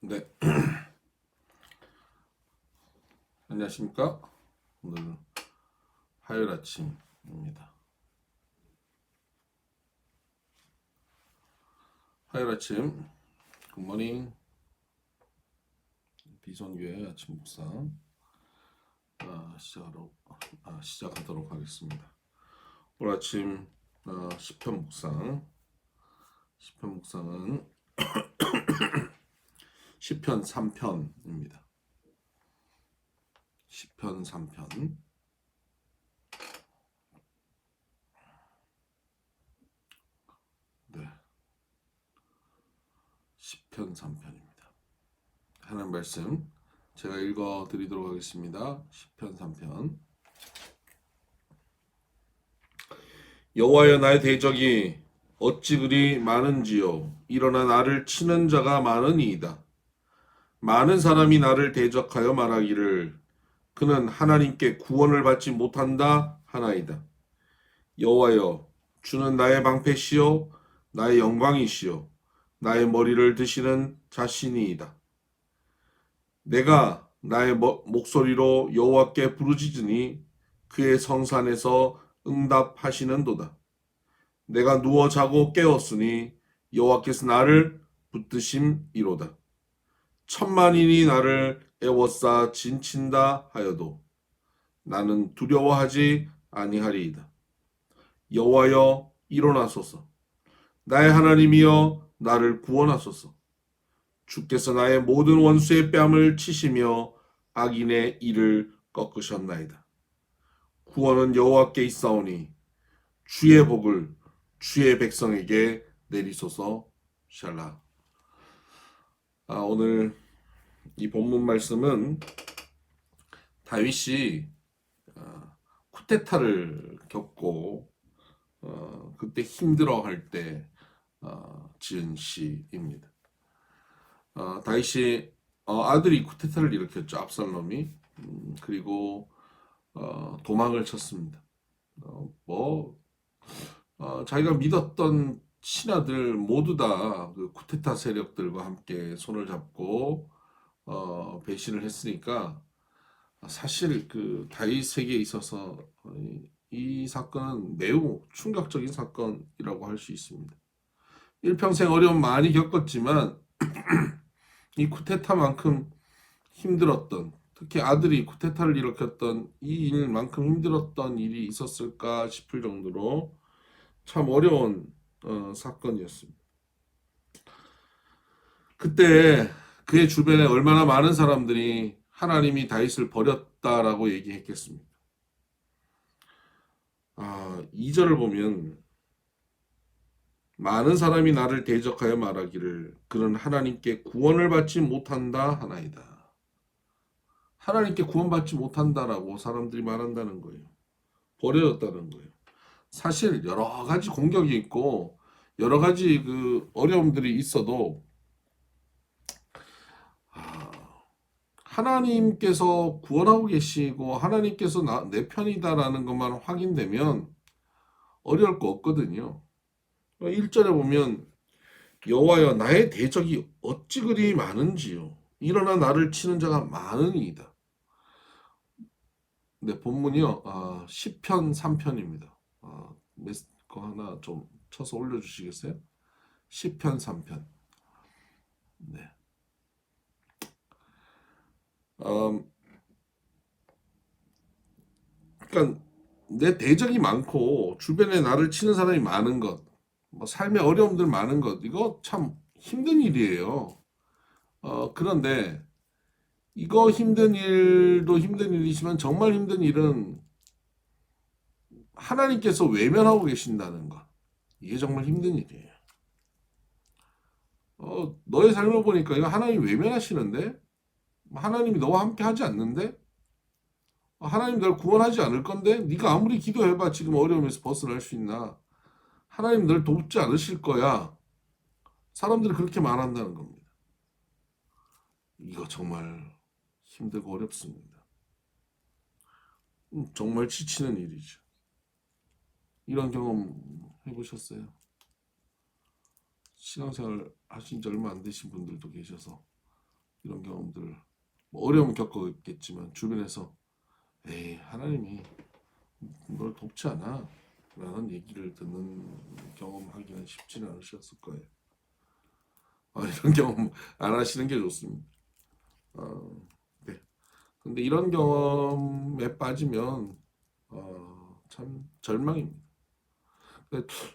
네, 안녕하십니까? 오늘 화요일 아침입니다. 화요일 아침, 굿모닝, 비선교회 아침 묵상 시작하도록 하겠습니다. 오늘 아침 시편 묵상은 시편 3편입니다. 시편 3편. 네, 시편 3편입니다. 하나님 말씀 제가 읽어 드리도록 하겠습니다. 시편 3편. 여호와여, 나의 대적이 어찌 그리 많은지요. 일어나 나를 치는 자가 많으니이다. 많은 사람이 나를 대적하여 말하기를 그는 하나님께 구원을 받지 못한다 하나이다. 여호와여, 주는 나의 방패시요 나의 영광이시요 나의 머리를 드시는 자신이이다. 내가 나의 목소리로 여호와께 부르짖으니 그의 성산에서 응답하시는도다. 내가 누워 자고 깨었으니 여호와께서 나를 붙드심이로다. 천만인이 나를 애워싸 진친다 하여도 나는 두려워하지 아니하리이다. 여호와여, 일어나소서. 나의 하나님이여, 나를 구원하소서. 주께서 나의 모든 원수의 뺨을 치시며 악인의 이를 꺾으셨나이다. 구원은 여호와께 있사오니 주의 복을 주의 백성에게 내리소서. 샬라. 오늘 이 본문 말씀은 다윗이 쿠데타를 겪고 그때 힘들어할 때 지은 시입니다. 다윗이 아들이 쿠데타를 일으켰죠. 압살롬이. 그리고 도망을 쳤습니다. 자기가 믿었던 신하들 모두 다 그 쿠데타 세력들과 함께 손을 잡고 배신을 했으니까 사실 그 다윗에게 있어서 이 사건은 매우 충격적인 사건이라고 할 수 있습니다. 일평생 어려움 많이 겪었지만 이 쿠데타만큼 힘들었던, 특히 아들이 쿠데타를 일으켰던 이 일만큼 힘들었던 일이 있었을까 싶을 정도로 참 어려운 사건이었습니다. 그때 그의 주변에 얼마나 많은 사람들이 하나님이 다윗을 버렸다라고 얘기했겠습니까? 2절을 보면 많은 사람이 나를 대적하여 말하기를 그는 하나님께 구원을 받지 못한다 하나이다. 하나님께 구원받지 못한다라고 사람들이 말한다는 거예요. 버려졌다는 거예요. 사실 여러 가지 공격이 있고 여러 가지 그 어려움들이 있어도 하나님께서 구원하고 계시고 하나님께서 내 편이다라는 것만 확인되면 어려울 거 없거든요. 1절에 보면 여호와여, 나의 대적이 어찌 그리 많은지요. 일어나 나를 치는 자가 많으니이다. 네, 본문이요. 시편 3편입니다. 거 하나 좀 쳐서 올려주시겠어요? 시편 3편. 네. 그러니까 내 대적이 많고 주변에 나를 치는 사람이 많은 것, 뭐 삶의 어려움들 많은 것, 이거 참 힘든 일이에요. 그런데 이거 힘든 일도 힘든 일이지만 정말 힘든 일은 하나님께서 외면하고 계신다는 것. 이게 정말 힘든 일이에요. 너의 삶을 보니까 이거 하나님 외면하시는데? 하나님이 너와 함께 하지 않는데? 하나님 널 구원하지 않을 건데? 네가 아무리 기도해봐 지금 어려움에서 벗어날 수 있나? 하나님 널 돕지 않으실 거야. 사람들이 그렇게 말한다는 겁니다. 이거 정말 힘들고 어렵습니다. 정말 지치는 일이죠. 이런 경험 해보셨어요? 신앙생활 하신 지 얼마 안 되신 분들도 계셔서 이런 경험들 뭐 어려움 겪었겠지만 주변에서 에이 하나님이 널 돕지 않아 라는 얘기를 듣는 경험하기는 쉽지는 않으셨을 거예요. 이런 경험 안 하시는 게 좋습니다. 네. 근데 이런 경험에 빠지면 참 절망입니다.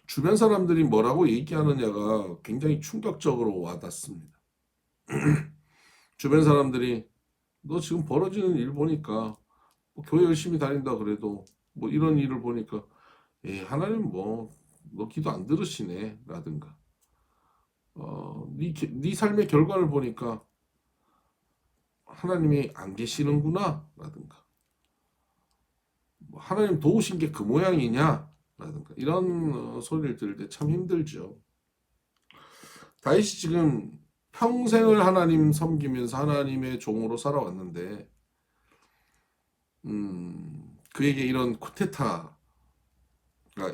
주변 사람들이 뭐라고 얘기하느냐가 굉장히 충격적으로 와닿습니다. 주변 사람들이 너 지금 벌어지는 일 보니까 뭐 교회 열심히 다닌다 그래도 뭐 이런 일을 보니까 하나님 뭐 너 기도 안 들으시네 라든가 네 삶의 결과를 보니까 하나님이 안 계시는구나 라든가 뭐 하나님 도우신 게 그 모양이냐 라든가 이런 소리를 들을 때 참 힘들죠. 다윗이 지금 평생을 하나님 섬기면서 하나님의 종으로 살아왔는데 그에게 이런 쿠데타가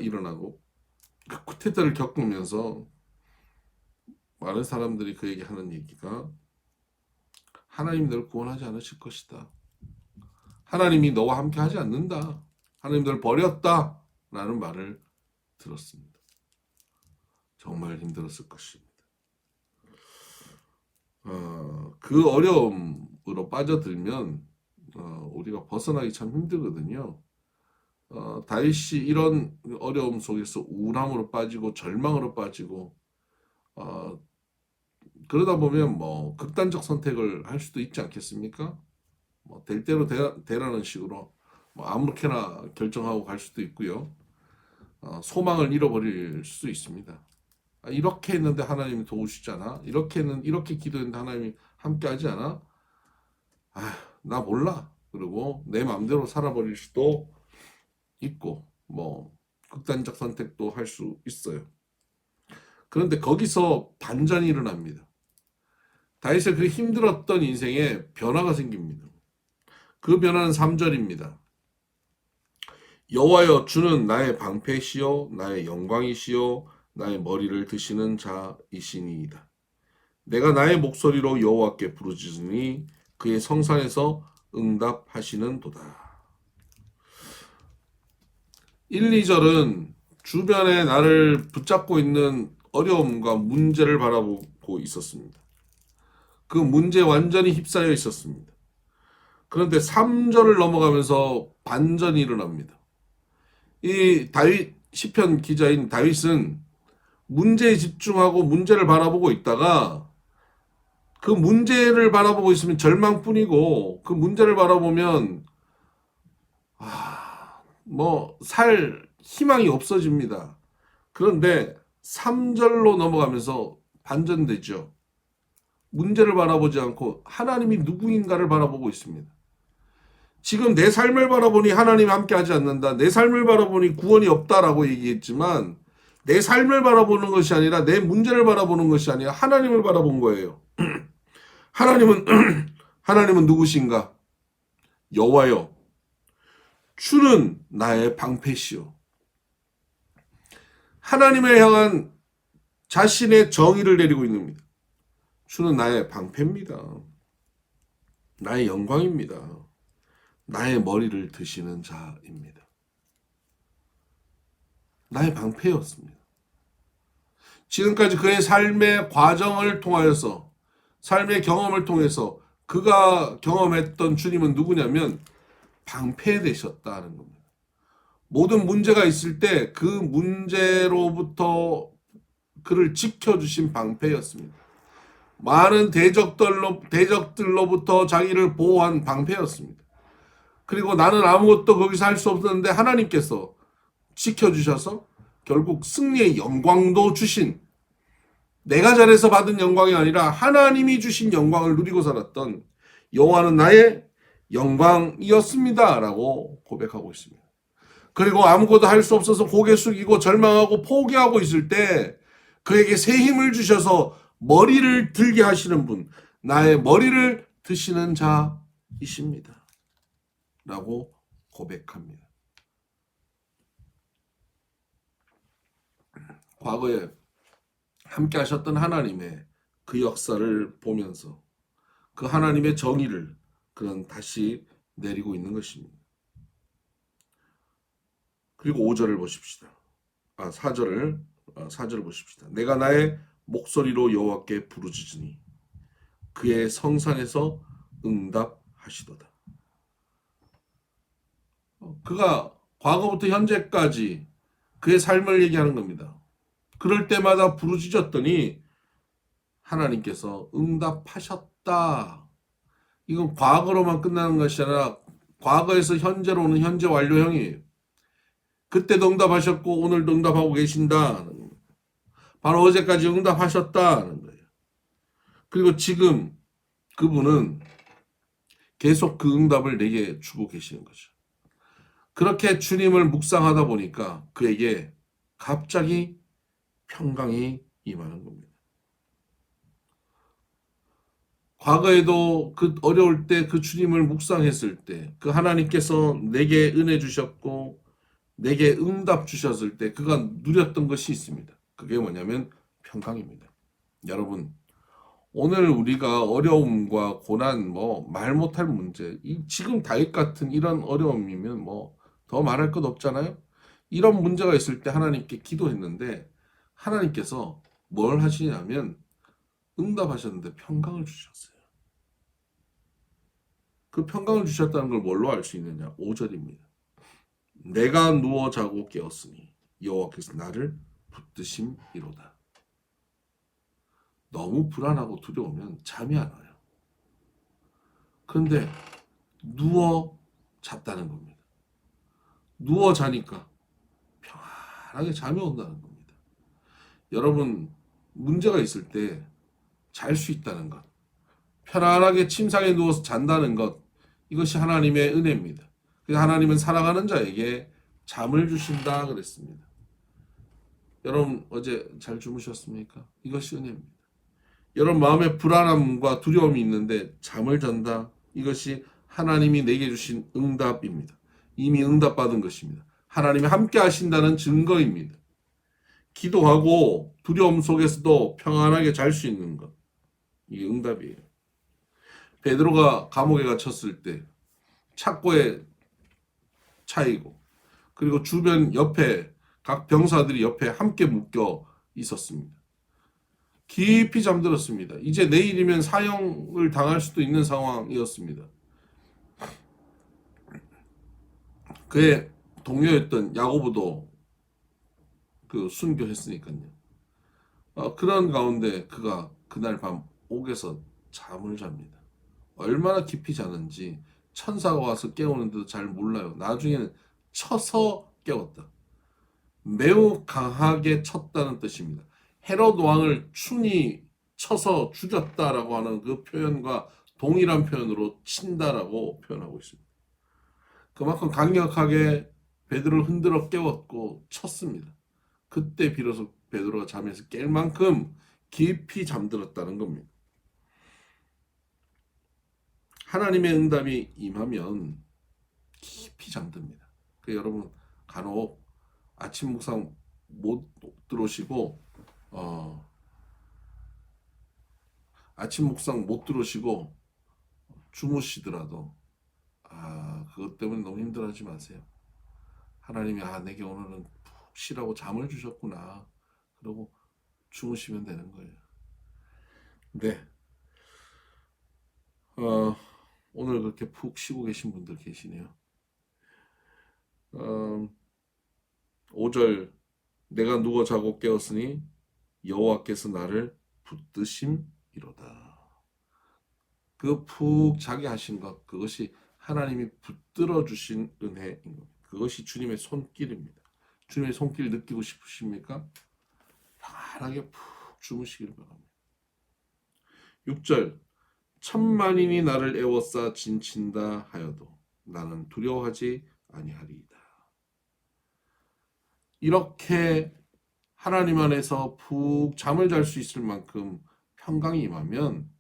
일어나고 그 쿠데타를 겪으면서 많은 사람들이 그에게 하는 얘기가 하나님이 널 구원하지 않으실 것이다. 하나님이 너와 함께 하지 않는다. 하나님 널 버렸다. 라는 말을 들었습니다. 정말 힘들었을 것입니다. 그 어려움으로 빠져들면 우리가 벗어나기 참 힘들거든요. 다윗이 이런 어려움 속에서 우울함으로 빠지고 절망으로 빠지고 그러다 보면 뭐 극단적 선택을 할 수도 있지 않겠습니까? 뭐 될 대로 되라는 식으로 뭐 아무렇게나 결정하고 갈 수도 있고요. 소망을 잃어버릴 수 있습니다. 이렇게 했는데 하나님이 도우시지 않아? 이렇게 기도했는데 하나님이 함께하지 않아? 나 몰라. 그리고 내 마음대로 살아버릴 수도 있고 뭐 극단적 선택도 할 수 있어요. 그런데 거기서 반전이 일어납니다. 다윗의 그 힘들었던 인생에 변화가 생깁니다. 그 변화는 3절입니다. 여호와여 주는 나의 방패시요 나의 영광이시요 나의 머리를 드시는 자이시니이다. 내가 나의 목소리로 여호와께 부르짖으니 그의 성산에서 응답하시는도다. 1, 2절은 주변에 나를 붙잡고 있는 어려움과 문제를 바라보고 있었습니다. 그 문제에 완전히 휩싸여 있었습니다. 그런데 3절을 넘어가면서 반전이 일어납니다. 이 다윗 시편 기자인 다윗은 문제에 집중하고 문제를 바라보고 있다가 그 문제를 바라보고 있으면 절망뿐이고 그 문제를 바라보면 뭐 살 희망이 없어집니다. 그런데 3절로 넘어가면서 반전되죠. 문제를 바라보지 않고 하나님이 누구인가를 바라보고 있습니다. 지금 내 삶을 바라보니 하나님이 함께하지 않는다. 내 삶을 바라보니 구원이 없다라고 얘기했지만 내 삶을 바라보는 것이 아니라 내 문제를 바라보는 것이 아니라 하나님을 바라본 거예요. 하나님은 하나님은 누구신가? 여호와여 주는 나의 방패시오. 하나님을 향한 자신의 정의를 내리고 있습니다. 주는 나의 방패입니다. 나의 영광입니다. 나의 머리를 드시는 자입니다. 나의 방패였습니다. 지금까지 그의 삶의 과정을 통하여서 삶의 경험을 통해서 그가 경험했던 주님은 누구냐면 방패 되셨다는 겁니다. 모든 문제가 있을 때 그 문제로부터 그를 지켜주신 방패였습니다. 많은 대적들로부터 자기를 보호한 방패였습니다. 그리고 나는 아무것도 거기서 할 수 없었는데 하나님께서 지켜주셔서 결국 승리의 영광도 주신, 내가 잘해서 받은 영광이 아니라 하나님이 주신 영광을 누리고 살았던 여호와는 나의 영광이었습니다 라고 고백하고 있습니다. 그리고 아무것도 할 수 없어서 고개 숙이고 절망하고 포기하고 있을 때 그에게 새 힘을 주셔서 머리를 들게 하시는 분, 나의 머리를 드시는 자이십니다 라고 고백합니다. 과거에 함께 하셨던 하나님의 그 역사를 보면서 그 하나님의 정의를 그런 다시 내리고 있는 것입니다. 그리고 5절을 보십시다. 4절을 보십시다. 내가 나의 목소리로 여호와께 부르짖으니 그의 성산에서 응답하시도다. 그가 과거부터 현재까지 그의 삶을 얘기하는 겁니다. 그럴 때마다 부르짖었더니 하나님께서 응답하셨다. 이건 과거로만 끝나는 것이 아니라 과거에서 현재로 오는 현재 완료형이에요. 그때도 응답하셨고 오늘도 응답하고 계신다. 바로 어제까지 응답하셨다는 거예요. 그리고 지금 그분은 계속 그 응답을 내게 주고 계시는 거죠. 그렇게 주님을 묵상하다 보니까 그에게 갑자기 평강이 임하는 겁니다. 과거에도 그 어려울 때 그 주님을 묵상했을 때 그 하나님께서 내게 은혜 주셨고 내게 응답 주셨을 때 그가 누렸던 것이 있습니다. 그게 뭐냐면 평강입니다. 여러분, 오늘 우리가 어려움과 고난, 말 못할 문제, 지금 다윗 같은 이런 어려움이면 더 말할 것 없잖아요. 이런 문제가 있을 때 하나님께 기도했는데 하나님께서 뭘 하시냐면 응답하셨는데 평강을 주셨어요. 그 평강을 주셨다는 걸 뭘로 알 수 있느냐? 5절입니다. 내가 누워 자고 깨었으니 여호와께서 나를 붙드심이로다. 너무 불안하고 두려우면 잠이 안 와요. 그런데 누워 잤다는 겁니다. 누워 자니까 편안하게 잠이 온다는 겁니다. 여러분, 문제가 있을 때 잘 수 있다는 것, 편안하게 침상에 누워서 잔다는 것, 이것이 하나님의 은혜입니다. 그래서 하나님은 사랑하는 자에게 잠을 주신다 그랬습니다. 여러분 어제 잘 주무셨습니까? 이것이 은혜입니다. 여러분 마음에 불안함과 두려움이 있는데 잠을 잔다. 이것이 하나님이 내게 주신 응답입니다. 이미 응답받은 것입니다. 하나님이 함께 하신다는 증거입니다. 기도하고 두려움 속에서도 평안하게 잘 수 있는 것. 이게 응답이에요. 베드로가 감옥에 갇혔을 때 착고에 차이고 그리고 주변 옆에 각 병사들이 옆에 함께 묶여 있었습니다. 깊이 잠들었습니다. 이제 내일이면 사형을 당할 수도 있는 상황이었습니다. 그의 동료였던 야고보도 그 순교했으니까요. 그런 가운데 그가 그날 밤 옥에서 잠을 잡니다. 얼마나 깊이 자는지 천사가 와서 깨우는데도 잘 몰라요. 나중에는 쳐서 깨웠다. 매우 강하게 쳤다는 뜻입니다. 헤롯 왕을 충이 쳐서 죽였다라고 하는 그 표현과 동일한 표현으로 친다라고 표현하고 있습니다. 그만큼 강력하게 베드로를 흔들어 깨웠고 쳤습니다. 그때 비로소 베드로가 잠에서 깰 만큼 깊이 잠들었다는 겁니다. 하나님의 응답이 임하면 깊이 잠듭니다. 여러분 간혹 아침 묵상 못 들어오시고 아침 묵상 못 들어오시고 주무시더라도 그것 때문에 너무 힘들어하지 마세요. 하나님이 내게 오늘은 푹 쉬라고 잠을 주셨구나. 그러고 주무시면 되는 거예요. 네. 오늘 그렇게 푹 쉬고 계신 분들 계시네요. 5절 내가 누워 자고 깨었으니 여호와께서 나를 붙드심이로다. 그 푹 자게 하신 것, 그것이 하나님이 붙들어 주신 은혜인 겁니다. 그것이 주님의 손길입니다. 주님의 손길 느끼고 싶으십니까? 편하게 푹 주무시기를 바랍니다. 6절 천만인이 나를 애워싸 진친다 하여도 나는 두려워하지 아니하리이다. 이렇게 하나님 안에서 푹 잠을 잘 수 있을 만큼 평강이 임하면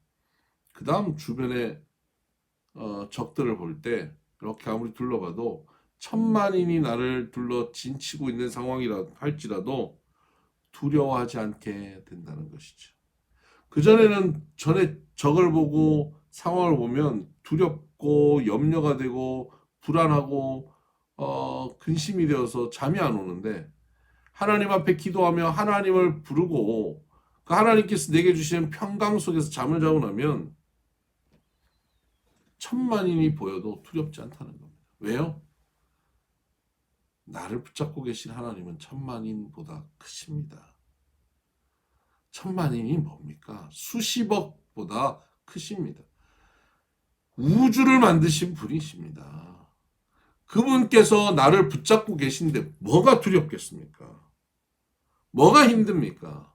그 다음 주변에 적들을 볼 때 이렇게 아무리 둘러봐도 천만인이 나를 둘러 진치고 있는 상황이라 할지라도 두려워하지 않게 된다는 것이죠. 그전에는 전에 적을 보고 상황을 보면 두렵고 염려가 되고 불안하고 근심이 되어서 잠이 안 오는데 하나님 앞에 기도하며 하나님을 부르고 그 하나님께서 내게 주시는 평강 속에서 잠을 자고 나면 천만인이 보여도 두렵지 않다는 겁니다. 왜요? 나를 붙잡고 계신 하나님은 천만인보다 크십니다. 천만인이 뭡니까? 수십억보다 크십니다. 우주를 만드신 분이십니다. 그분께서 나를 붙잡고 계신데 뭐가 두렵겠습니까? 뭐가 힘듭니까?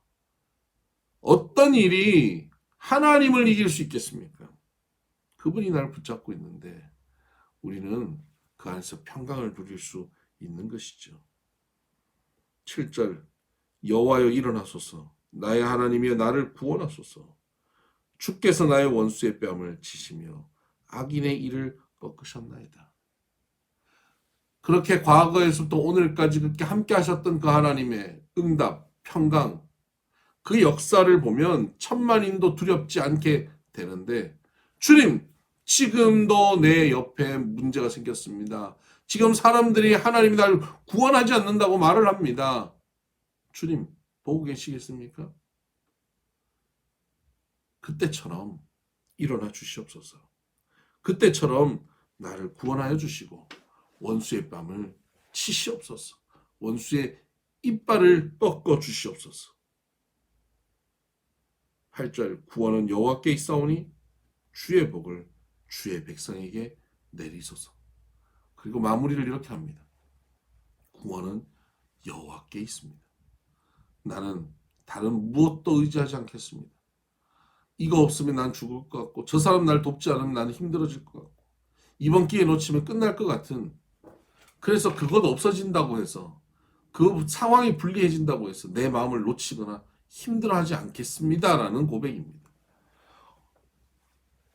어떤 일이 하나님을 이길 수 있겠습니까? 그분이 나를 붙잡고 있는데 우리는 그 안에서 평강을 누릴 수 있는 것이죠. 7절 여호와여 일어나소서 나의 하나님이여 나를 구원하소서 주께서 나의 원수의 뺨을 치시며 악인의 이를 꺾으셨나이다. 그렇게 과거에서부터 오늘까지 그렇게 함께 하셨던 그 하나님의 응답, 평강, 그 역사를 보면 천만인도 두렵지 않게 되는데 주님, 지금도 내 옆에 문제가 생겼습니다. 지금 사람들이 하나님이 나를 구원하지 않는다고 말을 합니다. 주님, 보고 계시겠습니까? 그때처럼 일어나 주시옵소서. 그때처럼 나를 구원하여 주시고 원수의 뺨을 치시옵소서. 원수의 이빨을 꺾어 주시옵소서. 8절 구원은 여호와께 있사오니 주의 복을 주의 백성에게 내리소서. 그리고 마무리를 이렇게 합니다. 구원은 여호와께 있습니다. 나는 다른 무엇도 의지하지 않겠습니다. 이거 없으면 난 죽을 것 같고 저 사람 날 돕지 않으면 나는 힘들어질 것 같고 이번 기회 놓치면 끝날 것 같은 그래서 그것 없어진다고 해서 그 상황이 불리해진다고 해서 내 마음을 놓치거나 힘들어하지 않겠습니다라는 고백입니다.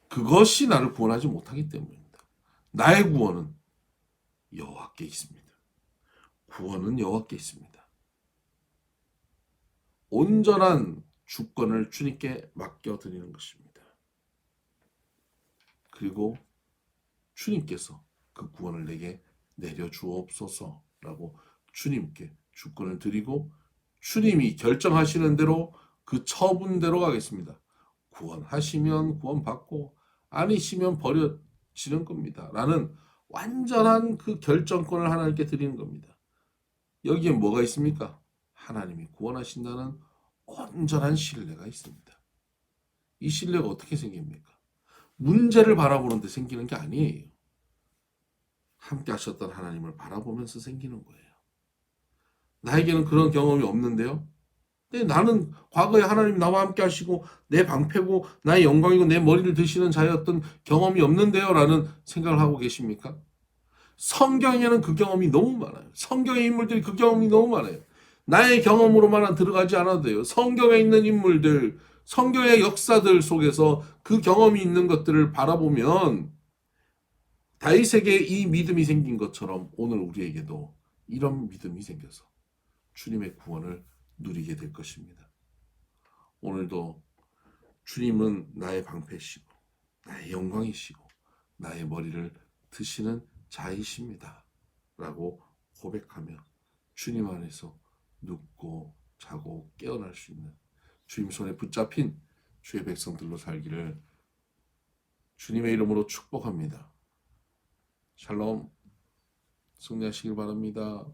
그것이 나를 구원하지 못하기 때문입니다. 나의 구원은 여호와께 있습니다. 구원은 여호와께 있습니다. 온전한 주권을 주님께 맡겨드리는 것입니다. 그리고 주님께서 그 구원을 내게 내려주옵소서라고 주님께 주권을 드리고 주님이 결정하시는 대로 그 처분대로 가겠습니다. 구원하시면 구원받고 아니시면 버려지는 겁니다. 라는 완전한 그 결정권을 하나님께 드리는 겁니다. 여기에 뭐가 있습니까? 하나님이 구원하신다는 온전한 신뢰가 있습니다. 이 신뢰가 어떻게 생깁니까? 문제를 바라보는데 생기는 게 아니에요. 함께 하셨던 하나님을 바라보면서 생기는 거예요. 나에게는 그런 경험이 없는데요. 근데 나는 과거에 하나님 나와 함께 하시고 내 방패고 나의 영광이고 내 머리를 드시는 자였던 경험이 없는데요 라는 생각을 하고 계십니까? 성경에는 그 경험이 너무 많아요. 성경의 인물들이 그 경험이 너무 많아요. 나의 경험으로만 들어가지 않아도 돼요. 성경에 있는 인물들, 성경의 역사들 속에서 그 경험이 있는 것들을 바라보면 다윗에게 이 믿음이 생긴 것처럼 오늘 우리에게도 이런 믿음이 생겨서 주님의 구원을 누리게 될 것입니다. 오늘도 주님은 나의 방패시고 나의 영광이시고 나의 머리를 드시는 자이십니다. 라고 고백하며 주님 안에서 눕고 자고 깨어날 수 있는 주님 손에 붙잡힌 주의 백성들로 살기를 주님의 이름으로 축복합니다. 샬롬 승리하시길 바랍니다.